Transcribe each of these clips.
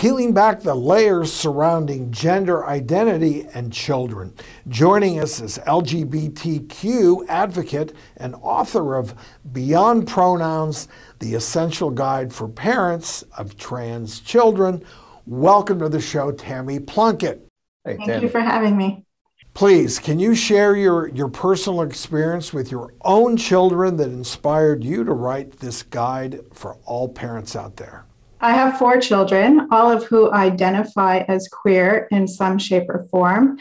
peeling back the layers surrounding gender identity and children. Joining us is LGBTQ advocate and author of Beyond Pronouns, the Essential Guide for Parents of Trans Children. Welcome to the show, Tammy Plunkett. Hey, Thank you for having me. Please, can you share your personal experience with your own children that inspired you to write this guide for all parents out there? I have 4 children, all of who identify as queer in some shape or form.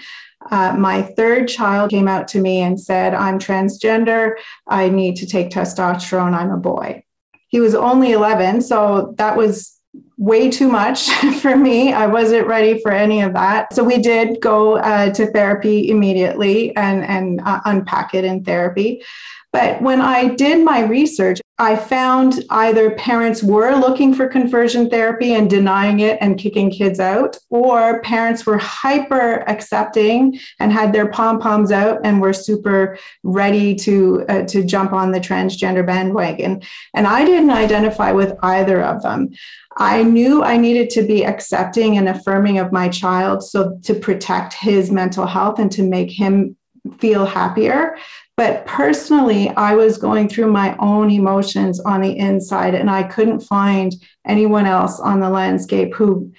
My 3rd child came out to me and said, I'm transgender, I need to take testosterone, I'm a boy. He was only 11, so that was way too much for me. I wasn't ready for any of that. So we did go to therapy immediately and unpack it in therapy. But when I did my research, I found either parents were looking for conversion therapy and denying it and kicking kids out, or parents were hyper accepting and had their pom-poms out and were super ready to jump on the transgender bandwagon. And I didn't identify with either of them. I knew I needed to be accepting and affirming of my child, so to protect his mental health and to make him feel happier. But personally, I was going through my own emotions on the inside, and I couldn't find anyone else on the landscape who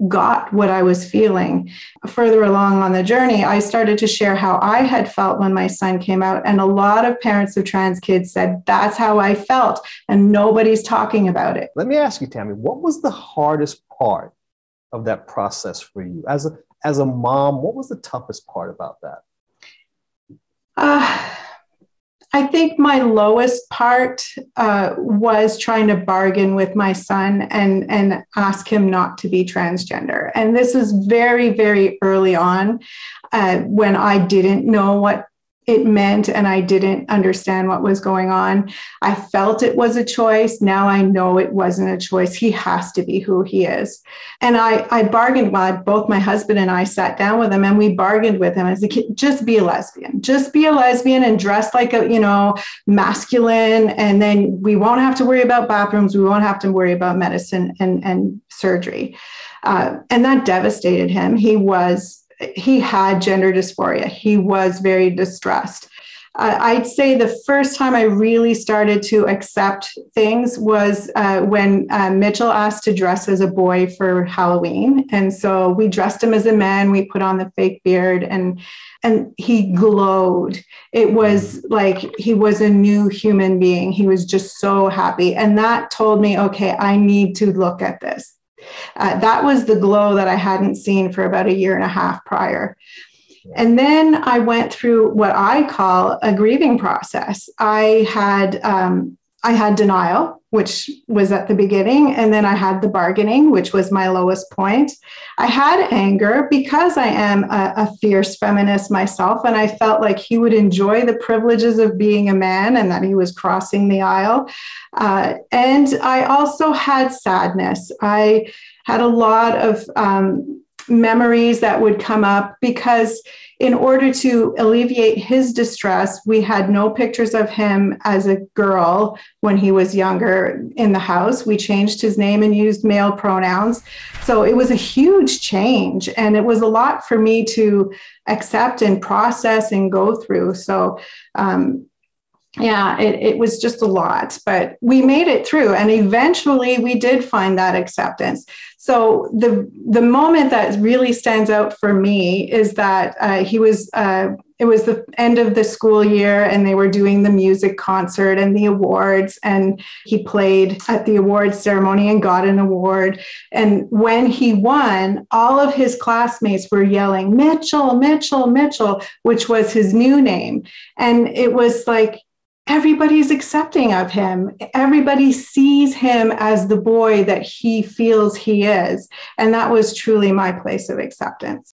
got what I was feeling. Further along on the journey, I started to share how I had felt when my son came out. And a lot of parents of trans kids said, that's how I felt, and nobody's talking about it. Let me ask you, Tammy, what was the hardest part of that process for you? As a mom, what was the toughest part about that? I think my lowest part was trying to bargain with my son and ask him not to be transgender. And this was very, very early on when I didn't know what it meant and I didn't understand what was going on. I felt it was a choice. Now I know it wasn't a choice. He has to be who he is. And I bargained, both my husband and I sat down with him and we bargained with him as a kid, just be a lesbian. Just be a lesbian and dress like a, masculine. And then we won't have to worry about bathrooms. We won't have to worry about medicine and surgery. And that devastated him. He had gender dysphoria. He was very distressed. I'd say the first time I really started to accept things was when Mitchell asked to dress as a boy for Halloween. And so we dressed him as a man. We put on the fake beard and he glowed. It was like he was a new human being. He was just so happy. And that told me, okay, I need to look at this. That was the glow that I hadn't seen for about 1.5 years prior. And then I went through what I call a grieving process. I had denial, which was at the beginning, and then I had the bargaining, which was my lowest point. I had anger because I am a fierce feminist myself, and I felt like he would enjoy the privileges of being a man and that he was crossing the aisle. And I also had sadness. I had a lot of memories that would come up because in order to alleviate his distress, we had no pictures of him as a girl when he was younger in the house. We changed his name and used male pronouns. So it was a huge change, and it was a lot for me to accept and process and go through. So it was just a lot, but we made it through, and eventually we did find that acceptance. So the moment that really stands out for me is that it was the end of the school year, and they were doing the music concert and the awards, and he played at the awards ceremony and got an award. And when he won, all of his classmates were yelling, "Mitchell, Mitchell, Mitchell," which was his new name. And it was like, everybody's accepting of him. Everybody sees him as the boy that he feels he is. And that was truly my place of acceptance.